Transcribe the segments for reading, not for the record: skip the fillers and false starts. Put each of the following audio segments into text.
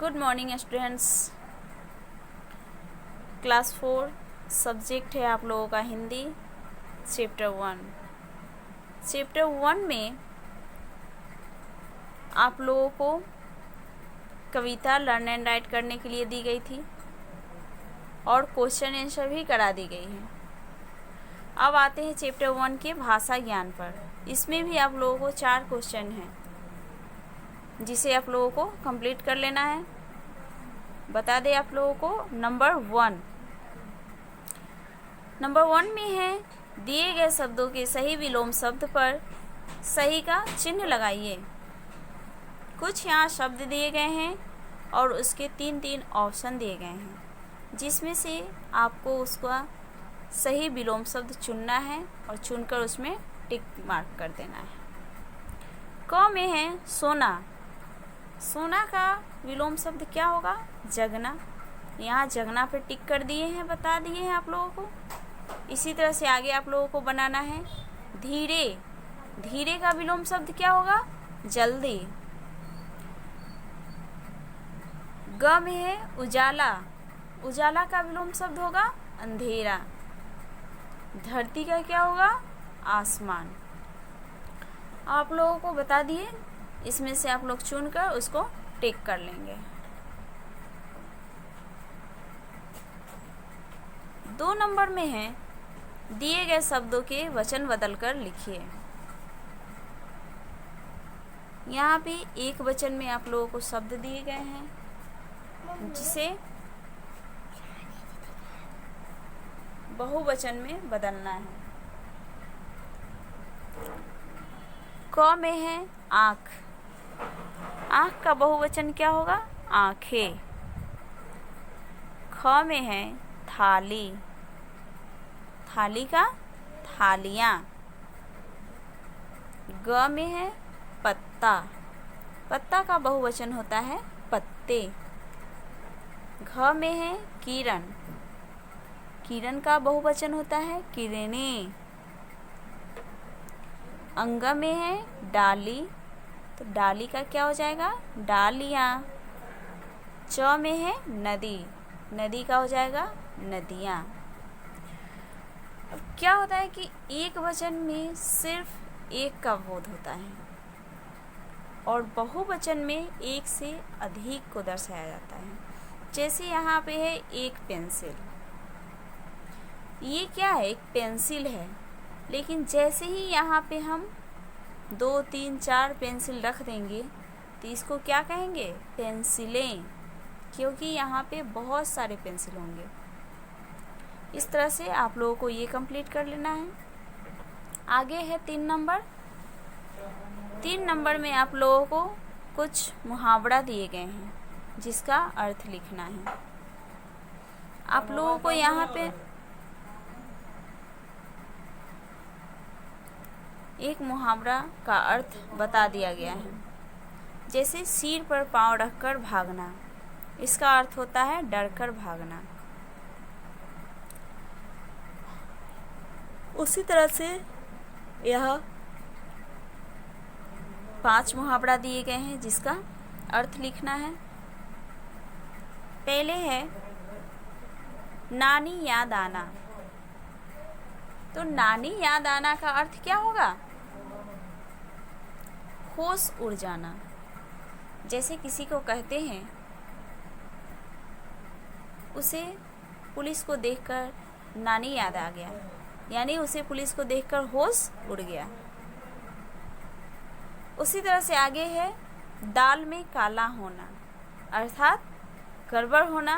Good morning students. Class 4 subject है आप लोगों का हिंदी चैप्टर 1। चैप्टर 1 में आप लोगों को कविता लर्न एंड राइट करने के लिए दी गई थी और क्वेश्चन आंसर भी करा दी गई है। अब आते हैं चैप्टर 1 के भाषा ज्ञान पर। इसमें भी आप लोगों को 4 क्वेश्चन हैं जिसे आप लोगों को कंप्लीट कर लेना है। बता दें आप लोगों को नंबर 1 में है दिए गए शब्दों के सही विलोम शब्द पर सही का चिन्ह लगाइए। कुछ यहाँ शब्द दिए गए हैं और उसके 3 ऑप्शन दिए गए हैं जिसमें से आपको उसका सही विलोम शब्द चुनना है और चुनकर उसमें टिक मार्क कर देना है। क में है सोना। सोना का विलोम शब्द क्या होगा? जगना। यहाँ जगना पे टिक कर दिए हैं, बता दिए हैं आप लोगों को। इसी तरह से आगे आप लोगों को बनाना है धीरे। धीरे का विलोम शब्द क्या होगा? जल्दी। ग में है उजाला। उजाला का विलोम शब्द होगा अंधेरा। धरती का क्या होगा? आसमान। आप लोगों को बता दिए, इसमें से आप लोग चुनकर उसको टिक कर लेंगे। 2 नंबर में है दिए गए शब्दों के वचन बदलकर लिखिए। यहाँ पे एक वचन में आप लोगों को शब्द दिए गए हैं जिसे बहुवचन में बदलना है। क में है आँख। आँख का बहुवचन क्या होगा? आँखें। ख में है थाली। थाली का थालियाँ। ग में है पत्ता। पत्ता का बहुवचन होता है पत्ते। घ में है किरण। किरण का बहुवचन होता है किरणें। अंग में है डाली, तो डाली का क्या हो जाएगा? डालियाँ। च में है नदी। नदी का हो जाएगा नदियाँ। अब क्या होता है कि एक वचन में सिर्फ एक का बोध होता है और बहुवचन में एक से अधिक को दर्शाया जाता है। जैसे यहाँ पे है एक पेंसिल। ये क्या है? एक पेंसिल है, लेकिन जैसे ही यहाँ पे हम 2, 3, 4 पेंसिल रख देंगे तो इसको क्या कहेंगे? पेंसिलें, क्योंकि यहाँ पे बहुत सारे पेंसिल होंगे। इस तरह से आप लोगों को ये कंप्लीट कर लेना है। आगे है 3 नंबर। 3 नंबर में आप लोगों को कुछ मुहावरा दिए गए हैं जिसका अर्थ लिखना है। आप लोगों को यहाँ पे एक मुहावरा का अर्थ बता दिया गया है। जैसे सिर पर पाँव रखकर भागना, इसका अर्थ होता है डरकर भागना। उसी तरह से यह 5 मुहावरा दिए गए हैं जिसका अर्थ लिखना है। पहले है नानी याद आना। तो नानी याद आना का अर्थ क्या होगा? होश उड़ जाना। जैसे किसी को कहते हैं उसे पुलिस को देखकर नानी याद आ गया, यानी उसे पुलिस को देखकर होश उड़ गया। उसी तरह से आगे है दाल में काला होना, अर्थात गड़बड़ होना।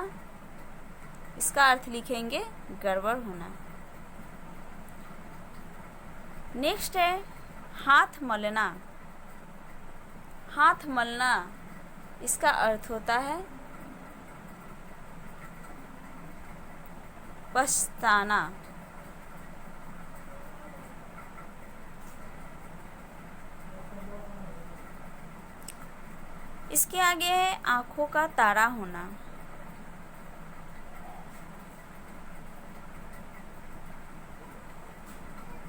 इसका अर्थ लिखेंगे गड़बड़ होना। नेक्स्ट है हाथ मलना। हाथ मलना, इसका अर्थ होता है पछताना। इसके आगे है आँखों का तारा होना।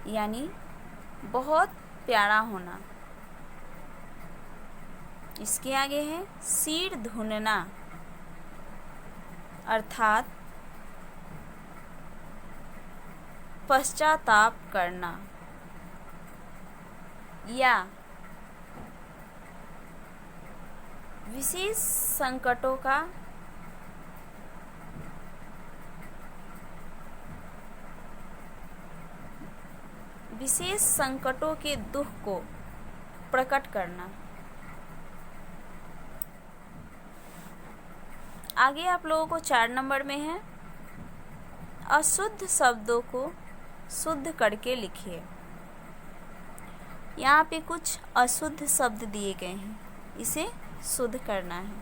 यानी बहुत प्यारा होना। इसके आगे है सिर धुनना। अर्थात पश्चाताप करना या विशेष संकटों के दुख को प्रकट करना। आगे आप लोगों को 4 नंबर में है, अशुद्ध शब्दों को शुद्ध करके लिखिए। यहाँ पे कुछ अशुद्ध शब्द दिए गए हैं, इसे शुद्ध करना है।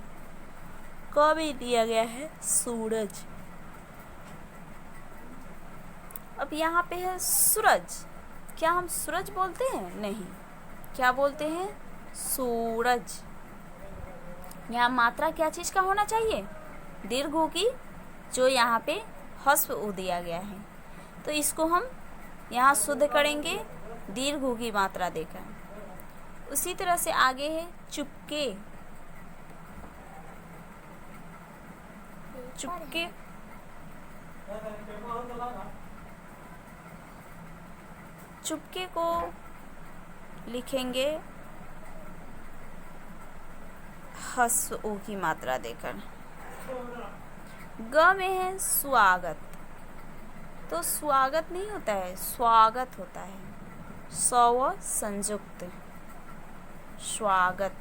क भी दिया गया है सूरज। अब यहाँ पे है सूरज। क्या हम सूरज बोलते हैं? नहीं। क्या बोलते हैं? सूरज। यहाँ मात्रा क्या चीज़ का होना चाहिए? दीर्घ की, जो यहाँ पे हस्व उ दिया गया है, तो इसको हम यहाँ शुद्ध करेंगे दीर्घ की मात्रा देकर। उसी तरह से आगे है चुपके। चुपके चुपके को लिखेंगे हस्व उ की मात्रा देकर। ग में है स्वागत। तो स्वागत नहीं होता है, स्वागत होता है। स्व संयुक्त स्वागत।